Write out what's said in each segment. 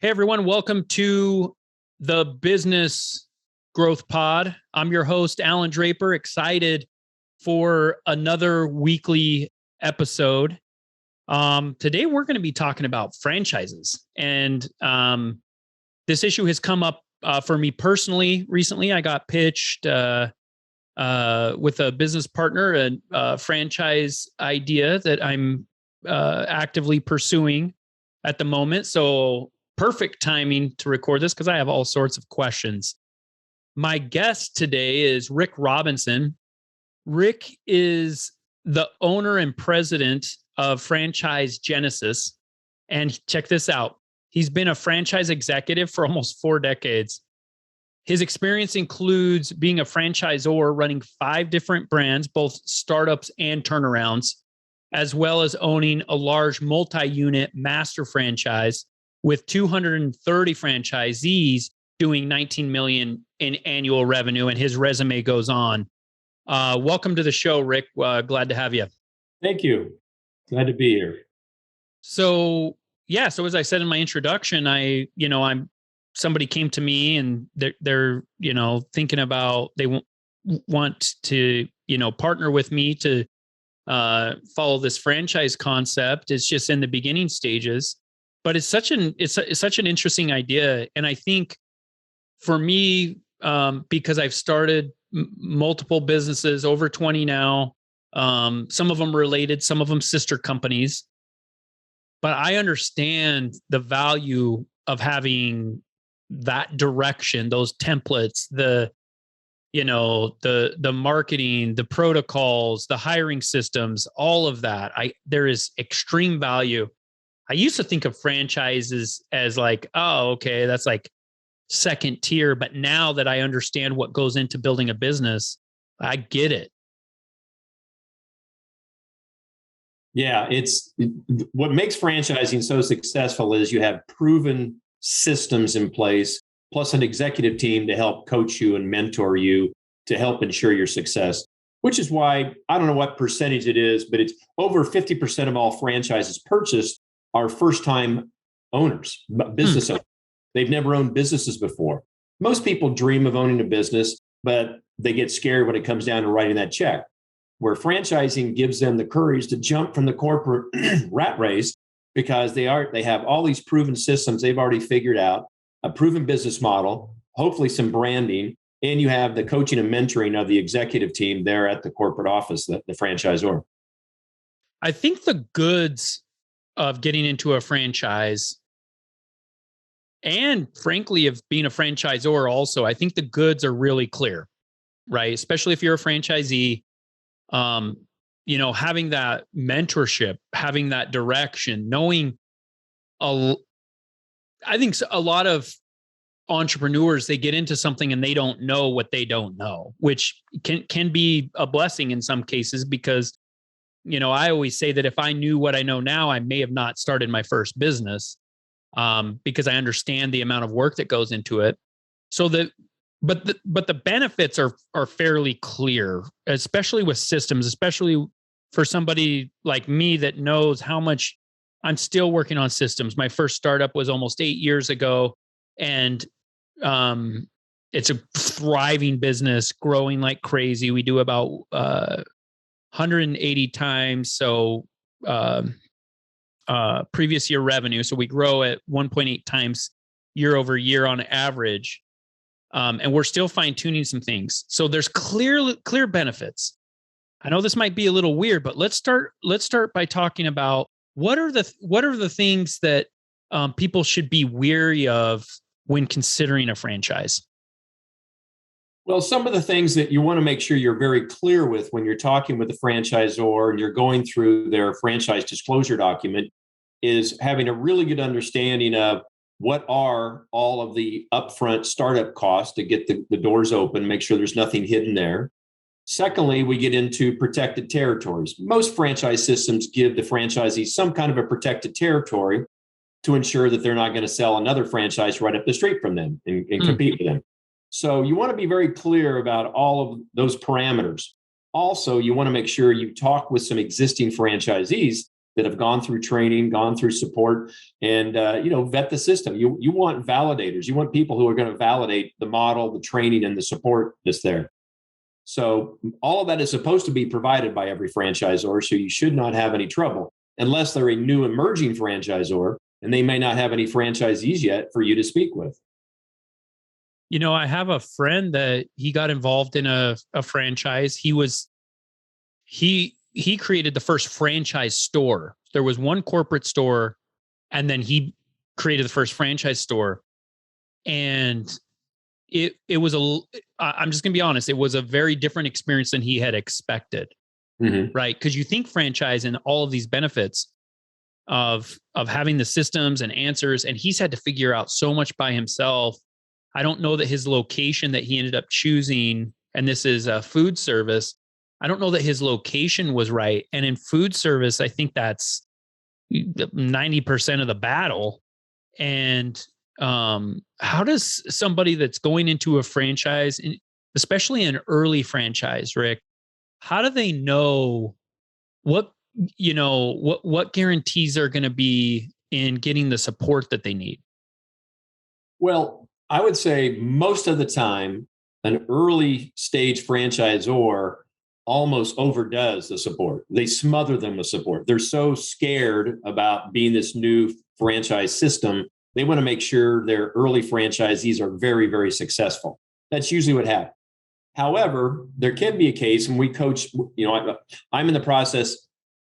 Hey, everyone. Welcome to the Business Growth Pod. I'm your host, Allan Draper, excited for another weekly episode. Today, we're going to be talking about franchises. And this issue has come up for me personally. Recently, I got pitched with a business partner, a franchise idea that I'm actively pursuing at the moment. So perfect timing to record this because I have all sorts of questions. My guest today is Rick Robinson. Rick is the owner and president of Franchise Genesis. And check this out. He's been a franchise executive for almost 4 decades. His experience includes being a franchisor running 5 different brands, both startups and turnarounds, as well as owning a large multi-unit master franchise with 230 franchisees doing 19 million in annual revenue, and his resume goes on. Welcome to the show, Rick. Glad to have you. Thank you. Glad to be here. So as I said in my introduction, somebody came to me and they're thinking about they want to partner with me to follow this franchise concept. It's just in the beginning stages. But it's such an interesting idea, and I think for me, because I've started multiple businesses, over 20 now, some of them related, some of them sister companies, but I understand the value of having that direction, those templates, the marketing, the protocols, the hiring systems, all of that. There is extreme value. I used to think of franchises as like, oh, okay, that's like second tier. But now that I understand what goes into building a business, I get it. Yeah, it's what makes franchising so successful is you have proven systems in place, plus an executive team to help coach you and mentor you to help ensure your success, which is why I don't know what percentage it is, but it's over 50% of all franchises purchased are first-time owners, business owners. They've never owned businesses before. Most people dream of owning a business, but they get scared when it comes down to writing that check, where franchising gives them the courage to jump from the corporate rat race because they have all these proven systems they've already figured out, a proven business model, hopefully some branding, and you have the coaching and mentoring of the executive team there at the corporate office, the franchisor. I think the goods of getting into a franchise, and frankly, of being a franchisor also, I think the goods are really clear, right? Especially if you're a franchisee, having that mentorship, having that direction, knowing, I think a lot of entrepreneurs, they get into something and they don't know what they don't know, which can be a blessing in some cases because I always say that if I knew what I know now, I may have not started my first business because I understand the amount of work that goes into it. So but the benefits are fairly clear, especially with systems, especially for somebody like me that knows how much I'm still working on systems. My first startup was almost 8 years ago, and it's a thriving business, growing like crazy. We do about 180 times previous year revenue. So we grow at 1.8 times year over year on average. And we're still fine tuning some things. So there's clear benefits. I know this might be a little weird, but let's start by talking about what are the things that people should be wary of when considering a franchise. Well, some of the things that you want to make sure you're very clear with when you're talking with the franchisor and you're going through their franchise disclosure document is having a really good understanding of what are all of the upfront startup costs to get the doors open, make sure there's nothing hidden there. Secondly, we get into protected territories. Most franchise systems give the franchisee some kind of a protected territory to ensure that they're not going to sell another franchise right up the street from them and compete with them. So you want to be very clear about all of those parameters. Also, you want to make sure you talk with some existing franchisees that have gone through training, gone through support, and vet the system. You want validators. You want people who are going to validate the model, the training, and the support that's there. So all of that is supposed to be provided by every franchisor. So you should not have any trouble unless they're a new emerging franchisor and they may not have any franchisees yet for you to speak with. I have a friend that he got involved in a franchise. He created the first franchise store. There was one corporate store, and then he created the first franchise store. And it was I'm just going to be honest, it was a very different experience than he had expected. Mm-hmm. Right? Because you think franchise and all of these benefits of having the systems and answers, and he's had to figure out so much by himself. I don't know that his location that he ended up choosing, and this is a food service, I don't know that his location was right. And in food service, I think that's 90% of the battle. And how does somebody that's going into a franchise, especially an early franchise, Rick, how do they know what guarantees are going to be in getting the support that they need? Well, I would say most of the time, an early stage franchisor almost overdoes the support. They smother them with support. They're so scared about being this new franchise system. They want to make sure their early franchisees are very, very successful. That's usually what happens. However, there can be a case, and we coach, I'm in the process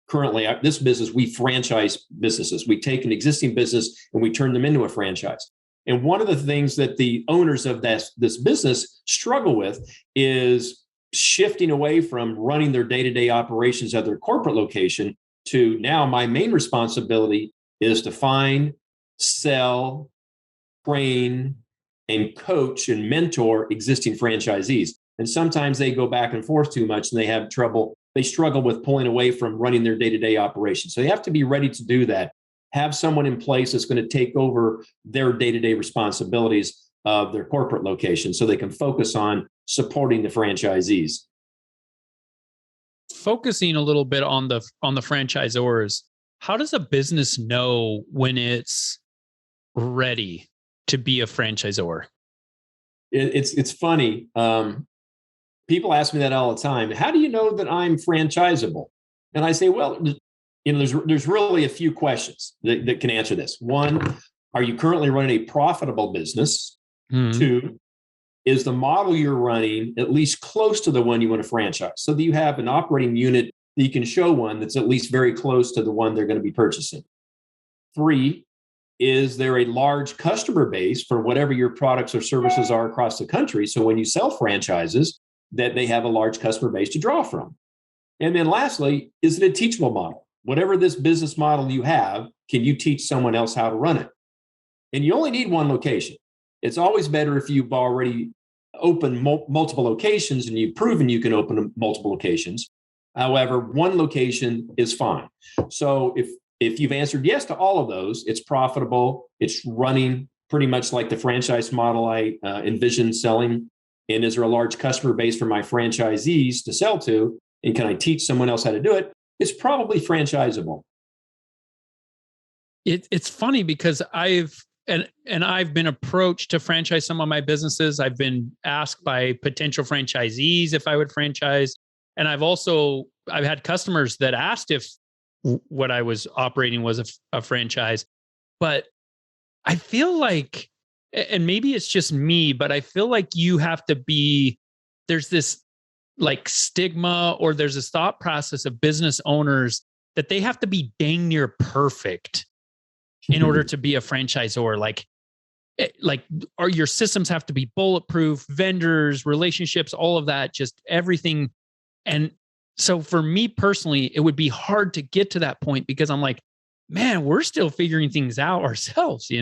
currently, this business, we franchise businesses. We take an existing business and we turn them into a franchise. And one of the things that the owners of this business struggle with is shifting away from running their day-to-day operations at their corporate location to now my main responsibility is to find, sell, train, and coach and mentor existing franchisees. And sometimes they go back and forth too much and they have trouble. They struggle with pulling away from running their day-to-day operations. So they have to be ready to do that. Have someone in place that's going to take over their day-to-day responsibilities of their corporate location so they can focus on supporting the franchisees. Focusing a little bit on the franchisors, how does a business know when it's ready to be a franchisor? It's funny. People ask me that all the time. How do you know that I'm franchisable? And I say, well, there's really a few questions that can answer this. One, are you currently running a profitable business? Mm-hmm. Two, is the model you're running at least close to the one you want to franchise? So that you have an operating unit that you can show one that's at least very close to the one they're going to be purchasing. Three, is there a large customer base for whatever your products or services are across the country? So when you sell franchises, that they have a large customer base to draw from. And then lastly, is it a teachable model? Whatever this business model you have, can you teach someone else how to run it? And you only need one location. It's always better if you've already opened multiple locations and you've proven you can open multiple locations. However, one location is fine. So if you've answered yes to all of those, it's profitable, it's running pretty much like the franchise model I envision selling. And is there a large customer base for my franchisees to sell to? And can I teach someone else how to do it? It's probably franchisable. It's funny because I've been approached to franchise some of my businesses. I've been asked by potential franchisees if I would franchise. And I've had customers that asked if what I was operating was a franchise. But I feel like, and maybe it's just me, but I feel like there's this like stigma, or there's this thought process of business owners that they have to be dang near perfect in order to be a franchisor. Like your systems have to be bulletproof, vendors, relationships, all of that, just everything. And so for me personally, it would be hard to get to that point because I'm like, man, we're still figuring things out ourselves,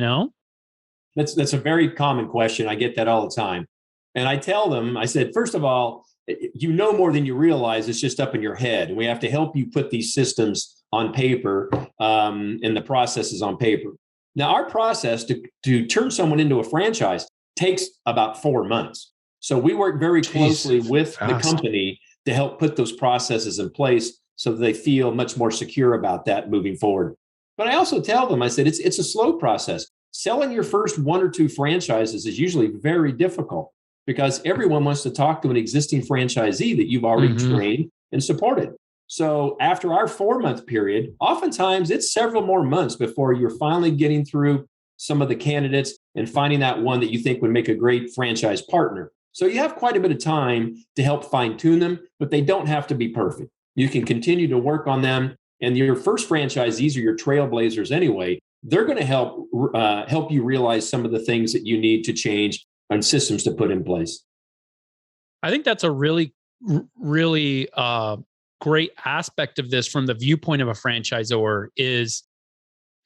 That's a very common question. I get that all the time. And I tell them, I said, first of all, you know more than you realize. It's just up in your head. And we have to help you put these systems on paper and the processes on paper. Now, our process to turn someone into a franchise takes about 4 months. So we work very closely with the company to help put those processes in place so that they feel much more secure about that moving forward. But I also tell them, I said, it's a slow process. Selling your first one or two franchises is usually very difficult because everyone wants to talk to an existing franchisee that you've already trained and supported. So after our 4-month period, oftentimes it's several more months before you're finally getting through some of the candidates and finding that one that you think would make a great franchise partner. So you have quite a bit of time to help fine tune them, but they don't have to be perfect. You can continue to work on them. And your first franchisees are your trailblazers anyway. They're going to help you realize some of the things that you need to change and systems to put in place. I think that's a really great aspect of this from the viewpoint of a franchisor is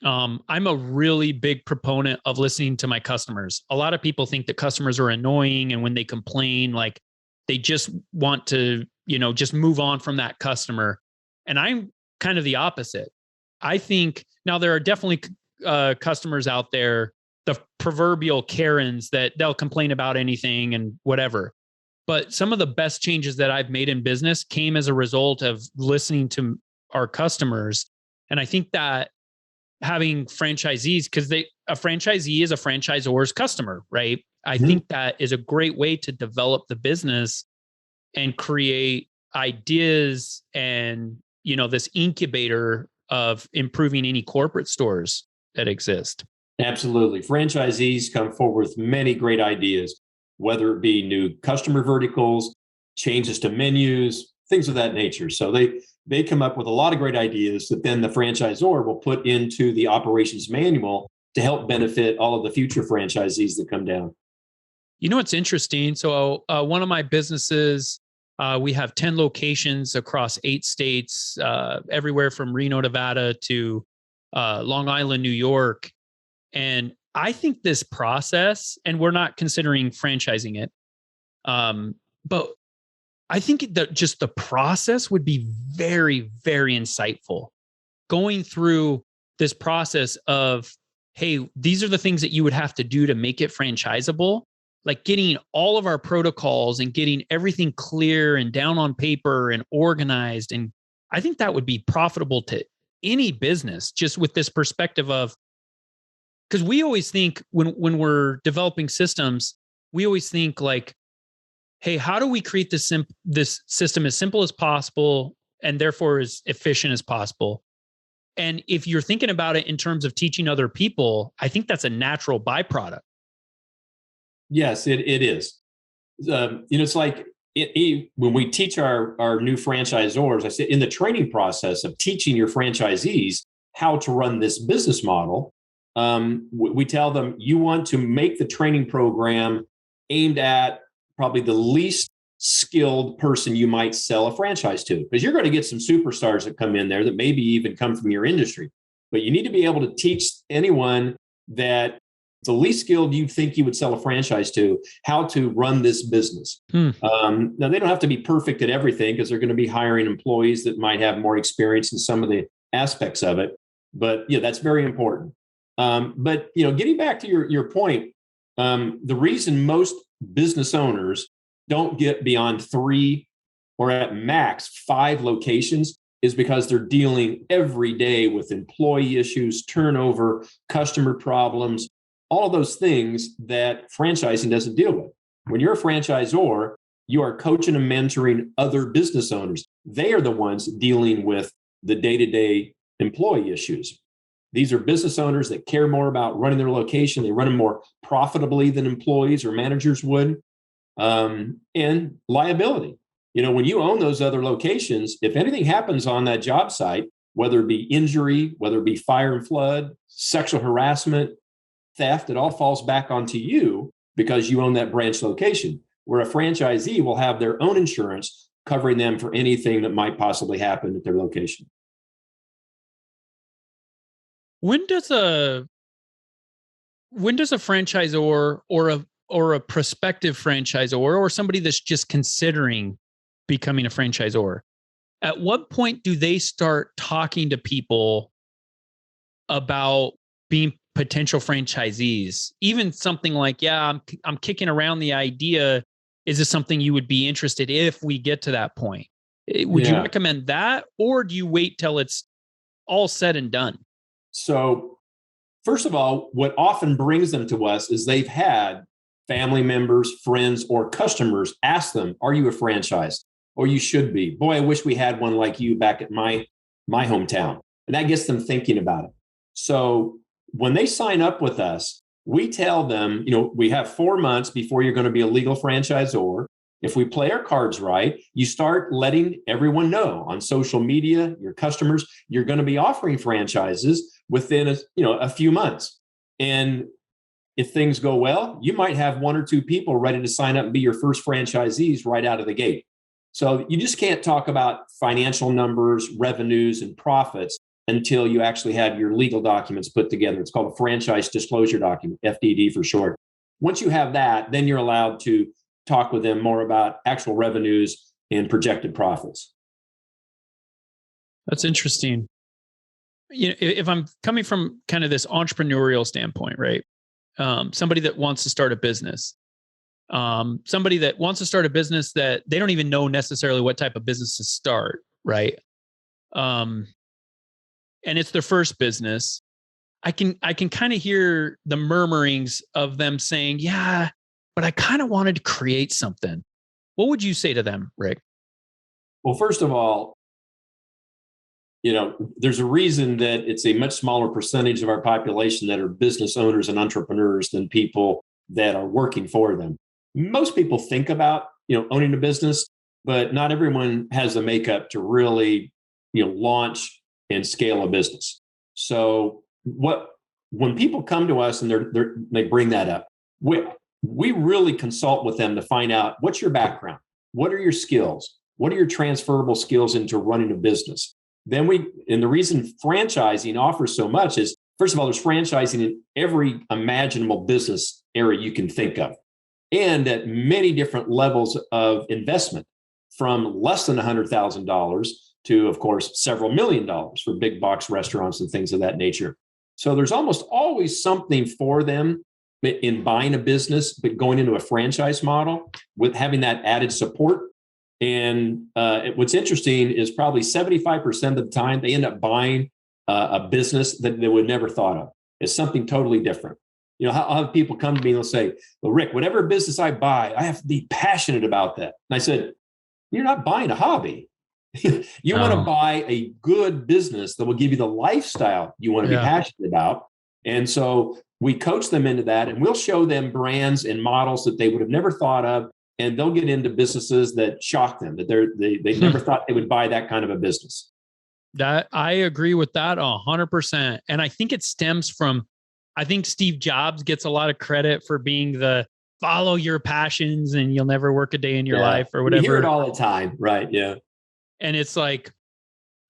I'm a really big proponent of listening to my customers. A lot of people think that customers are annoying, and when they complain, like they just want to, just move on from that customer. And I'm kind of the opposite. I think now there are definitely customers out there, the proverbial Karens, that they'll complain about anything and whatever. But some of the best changes that I've made in business came as a result of listening to our customers. And I think that having franchisees, because a franchisee is a franchisor's customer, right? I think that is a great way to develop the business and create ideas and this incubator of improving any corporate stores that exist. Absolutely. Franchisees come forward with many great ideas, whether it be new customer verticals, changes to menus, things of that nature. So they come up with a lot of great ideas that then the franchisor will put into the operations manual to help benefit all of the future franchisees that come down. It's interesting. So one of my businesses, we have 10 locations across 8 states, everywhere from Reno, Nevada to Long Island, New York. And I think this process, and we're not considering franchising it, but I think that just the process would be very, very insightful. Going through this process of, hey, these are the things that you would have to do to make it franchisable. Like getting all of our protocols and getting everything clear and down on paper and organized. And I think that would be profitable to any business, just with this perspective of, because we always think when we're developing systems, we always think like, hey, how do we create this system as simple as possible and therefore as efficient as possible? And if you're thinking about it in terms of teaching other people, I think that's a natural byproduct. Yes, it is. It's like when we teach our new franchisors, I say in the training process of teaching your franchisees how to run this business model, we tell them you want to make the training program aimed at probably the least skilled person you might sell a franchise to, because you're going to get some superstars that come in there that maybe even come from your industry. But you need to be able to teach anyone that the least skilled you think you would sell a franchise to how to run this business. Now, they don't have to be perfect at everything because they're going to be hiring employees that might have more experience in some of the aspects of it. But that's very important. But getting back to your point, the reason most business owners don't get beyond 3 or at max 5 locations is because they're dealing every day with employee issues, turnover, customer problems, all of those things that franchising doesn't deal with. When you're a franchisor, you are coaching and mentoring other business owners. They are the ones dealing with the day-to-day employee issues. These are business owners that care more about running their location. They run them more profitably than employees or managers would. And liability. When you own those other locations, if anything happens on that job site, whether it be injury, whether it be fire and flood, sexual harassment, theft, it all falls back onto you because you own that branch location, where a franchisee will have their own insurance covering them for anything that might possibly happen at their location. When does a franchisor or a prospective franchisor or somebody that's just considering becoming a franchisor, at what point do they start talking to people about being potential franchisees? Even something like, I'm kicking around the idea. Is this something you would be interested in if we get to that point? Would you recommend that, or do you wait till it's all said and done? So first of all, what often brings them to us is they've had family members, friends, or customers ask them, are you a franchise? Or you should be. Boy, I wish we had one like you back at my hometown. And that gets them thinking about it. So when they sign up with us, we tell them, we have 4 months before you're going to be a legal franchisor. If we play our cards right, you start letting everyone know on social media, your customers, you're going to be offering franchises within a few months. And if things go well, you might have 1 or 2 people ready to sign up and be your first franchisees right out of the gate. So you just can't talk about financial numbers, revenues, and profits until you actually have your legal documents put together. It's called a franchise disclosure document, FDD for short. Once you have that, then you're allowed to talk with them more about actual revenues and projected profits. That's interesting. If I'm coming from kind of this entrepreneurial standpoint, right? Somebody that wants to start a business, somebody that wants to start a business that they don't even know necessarily what type of business to start, right? And it's their first business. I can kind of hear the murmurings of them saying, yeah, but I kind of wanted to create something. What would you say to them, Rick? Well, first of all, there's a reason that it's a much smaller percentage of our population that are business owners and entrepreneurs than people that are working for them. Most people think about, owning a business, but not everyone has the makeup to really, launch and scale a business. So when people come to us and they bring that up, we really consult with them to find out, what's your background? What are your skills? What are your transferable skills into running a business? Then the reason franchising offers so much is, first of all, there's franchising in every imaginable business area you can think of, and at many different levels of investment, from less than $100,000 to, of course, several $1 million for big box restaurants and things of that nature. So there's almost always something for them in buying a business, but going into a franchise model with having that added support. And what's interesting is probably 75% of the time they end up buying a business that they would never thought of. It's something totally different. I'll have people come to me and they'll say, well, Rick, whatever business I buy, I have to be passionate about that. And I said, you're not buying a hobby. You want to buy a good business that will give you the lifestyle you want to be passionate about. And so we coach them into that, and we'll show them brands and models that they would have never thought of. And they'll get into businesses that shock them, that they never thought they would buy that kind of a business. That I agree with that 100%. And I think it stems from, I think Steve Jobs gets a lot of credit for being the follow your passions and you'll never work a day in your life or whatever. You hear it all the time. Right. Yeah. And it's like,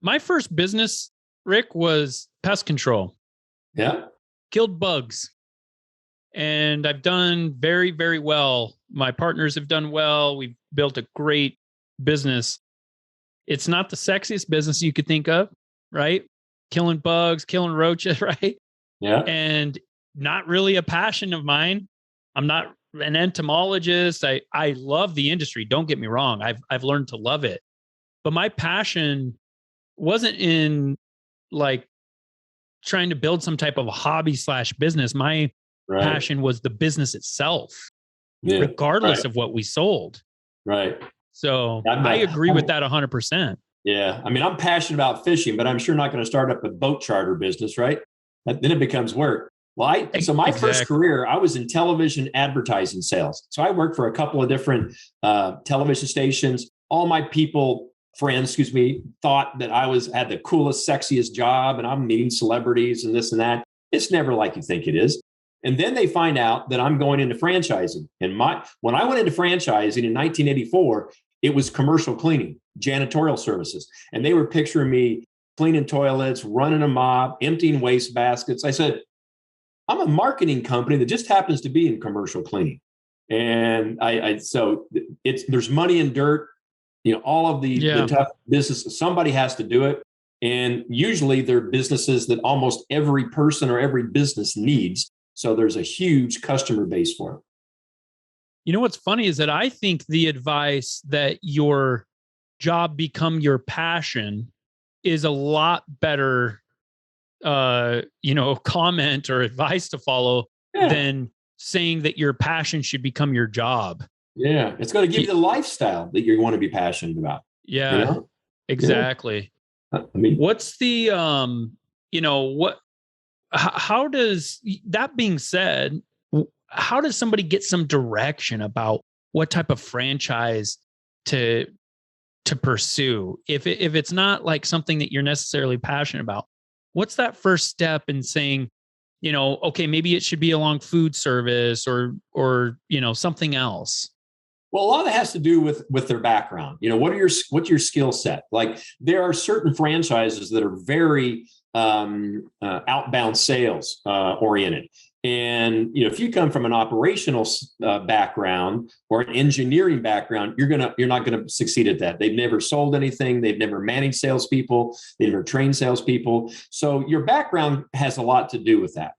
my first business, Rick, was pest control. Yeah. Killed bugs. And I've done very, very well. My partners have done well. We've built a great business. It's not the sexiest business you could think of, right? Killing bugs, killing roaches, right? Yeah. And not really a passion of mine. I'm not an entomologist. I love the industry. Don't get me wrong. I've learned to love it. But my passion wasn't in like trying to build some type of hobby / business. My passion was the business itself, regardless of what we sold. Right. So I agree with that 100%. Yeah. I mean, I'm passionate about fishing, but I'm sure not going to start up a boat charter business, right? Then it becomes work. Well, so my first career, I was in television advertising sales. So I worked for a couple of different television stations. All my friends, thought that I had the coolest, sexiest job, and I'm meeting celebrities and this and that. It's never like you think it is. And then they find out that I'm going into franchising. And when I went into franchising in 1984, it was commercial cleaning, janitorial services. And they were picturing me cleaning toilets, running a mop, emptying waste baskets. I said, I'm a marketing company that just happens to be in commercial cleaning. And so there's money in dirt, all of the tough business, somebody has to do it. And usually they're businesses that almost every person or every business needs. So there's a huge customer base for it. What's funny is that I think the advice that your job become your passion is a lot better, comment or advice to follow than saying that your passion should become your job. Yeah. It's going to give you the lifestyle that you want to be passionate about. Yeah, exactly. I mean, what's the, how does, that being said, how does somebody get some direction about what type of franchise to pursue? If it's not like something that you're necessarily passionate about, what's that first step in saying, okay, maybe it should be along food service or something else? well, a lot of that has to do with their background. What's your skill set? Like, there are certain franchises that are very outbound sales oriented. And if you come from an operational background or an engineering background, you're not gonna succeed at that. They've never sold anything. They've never managed salespeople. They've never trained salespeople. So your background has a lot to do with that.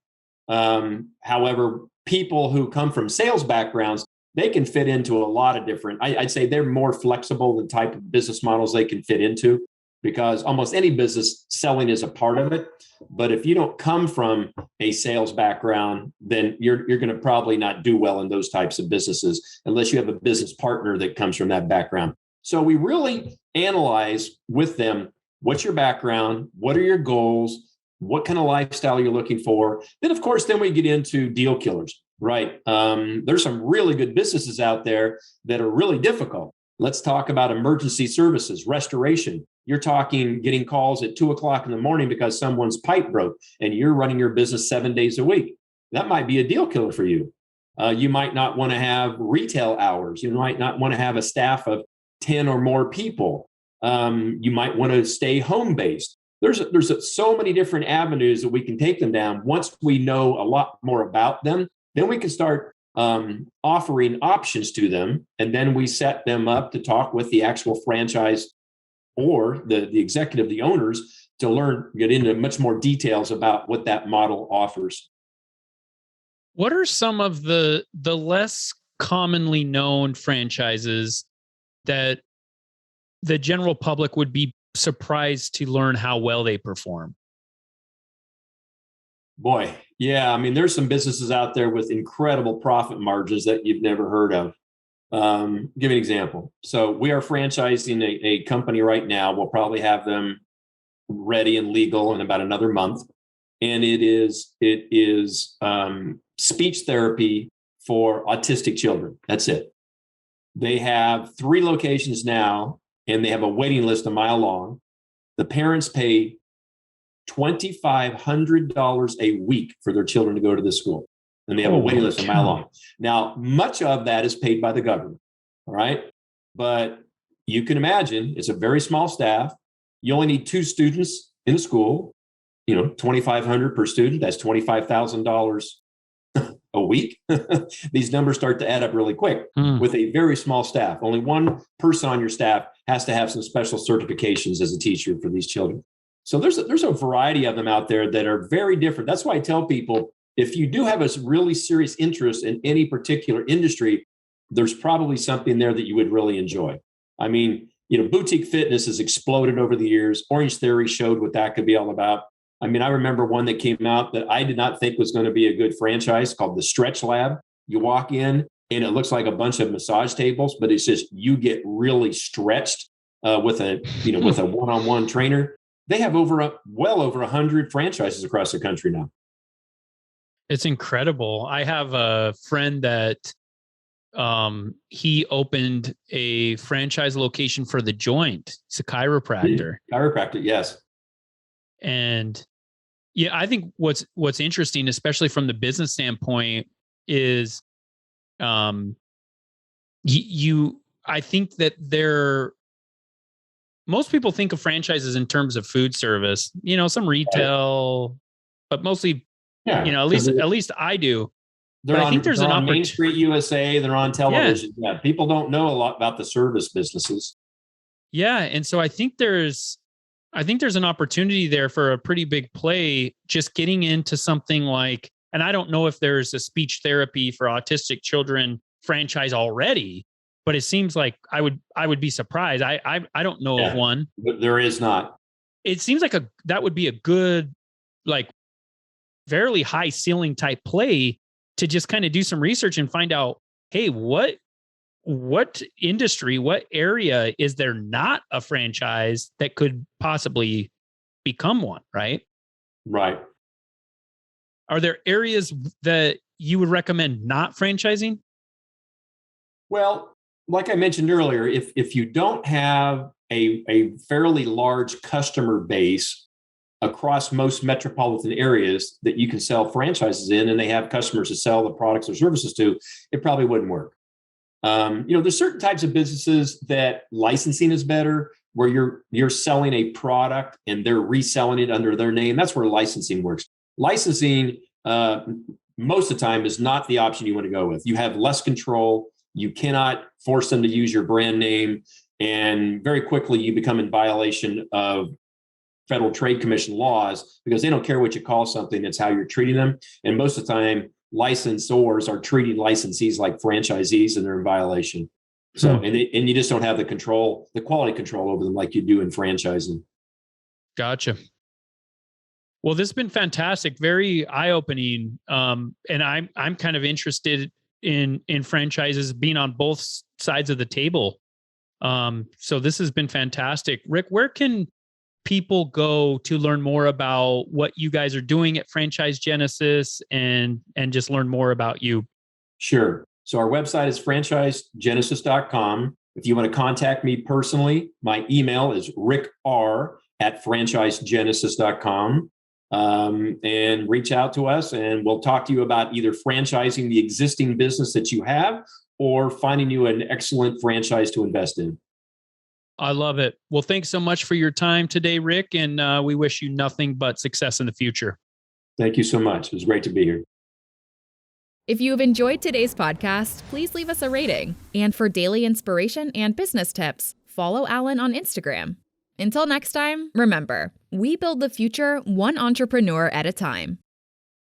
However, people who come from sales backgrounds, they can fit into a lot of different. I'd say they're more flexible the type of business models they can fit into, because almost any business, selling is a part of it. But if you don't come from a sales background, then you're going to probably not do well in those types of businesses unless you have a business partner that comes from that background. So we really analyze with them, what's your background? What are your goals? What kind of lifestyle you're looking for? Then, of course, then we get into deal killers, right? There's some really good businesses out there that are really difficult. Let's talk about emergency services, restoration. You're talking getting calls at 2:00 in the morning because someone's pipe broke and you're running your business 7 days a week. That might be a deal killer for you. You might not want to have retail hours. You might not want to have a staff of 10 or more people. You might want to stay home based. There's so many different avenues that we can take them down. Once we know a lot more about them, then we can start offering options to them. And then we set them up to talk with the actual franchise or the executive, the owners, to get into much more details about what that model offers. What are some of the less commonly known franchises that the general public would be surprised to learn how well they perform? Boy, yeah. I mean, there's some businesses out there with incredible profit margins that you've never heard of. Give me an example. So we are franchising a company right now. We'll probably have them ready and legal in about another month. And it is speech therapy for autistic children. That's it. They have 3 locations now, and they have a waiting list a mile long. The parents pay $2,500 a week for their children to go to this school. And they have a waiting list a mile long. Now, much of that is paid by the government. All right. But you can imagine it's a very small staff. You only need 2 students in the school, $2,500 per student. That's $25,000 a week. These numbers start to add up really quick with a very small staff. Only one person on your staff has to have some special certifications as a teacher for these children. So there's a variety of them out there that are very different. That's why I tell people, if you do have a really serious interest in any particular industry, there's probably something there that you would really enjoy. I mean, boutique fitness has exploded over the years. Orange Theory showed what that could be all about. I mean, I remember one that came out that I did not think was going to be a good franchise called the Stretch Lab. You walk in and it looks like a bunch of massage tables, but it's just, you get really stretched with a one-on-one trainer. They have well over 100 franchises across the country now. It's incredible. I have a friend that he opened a franchise location for The Joint. He's a chiropractor. Chiropractor, yes. And yeah, I think what's interesting, especially from the business standpoint, is I think that most people think of franchises in terms of food service, some retail, but mostly, at least I do. But I think there's an opportunity. Main Street USA, they're on television. Yeah, people don't know a lot about the service businesses. Yeah, and so I think there's an opportunity there for a pretty big play, just getting into something like, and I don't know if there's a speech therapy for autistic children franchise already, but it seems like I would be surprised. I don't know of one. But there is not. It seems like that would be a good, like, fairly high ceiling type play to just kind of do some research and find out, hey, what industry, what area is there not a franchise that could possibly become one, right? Right. Are there areas that you would recommend not franchising? Well, like I mentioned earlier, if you don't have a fairly large customer base across most metropolitan areas that you can sell franchises in, and they have customers to sell the products or services to, it probably wouldn't work. There's certain types of businesses that licensing is better, where you're selling a product and they're reselling it under their name. That's where licensing works. Licensing, most of the time, is not the option you want to go with. You have less control. You cannot force them to use your brand name. And very quickly, you become in violation of Federal Trade Commission laws, because they don't care what you call something. It's how you're treating them. And most of the time, licensors are treating licensees like franchisees, and they're in violation. So, and you just don't have the control, the quality control over them like you do in franchising. Gotcha. Well, this has been fantastic, very eye-opening. And I'm kind of interested in franchises, being on both sides of the table. So this has been fantastic. Rick, where can people go to learn more about what you guys are doing at Franchise Genesis and just learn more about you? Sure. So our website is franchisegenesis.com. If you want to contact me personally, my email is rickr@franchisegenesis.com. And reach out to us, and we'll talk to you about either franchising the existing business that you have or finding you an excellent franchise to invest in. I love it. Well, thanks so much for your time today, Rick. And we wish you nothing but success in the future. Thank you so much. It was great to be here. If you have enjoyed today's podcast, please leave us a rating. And for daily inspiration and business tips, follow Allan on Instagram. Until next time, remember, we build the future one entrepreneur at a time.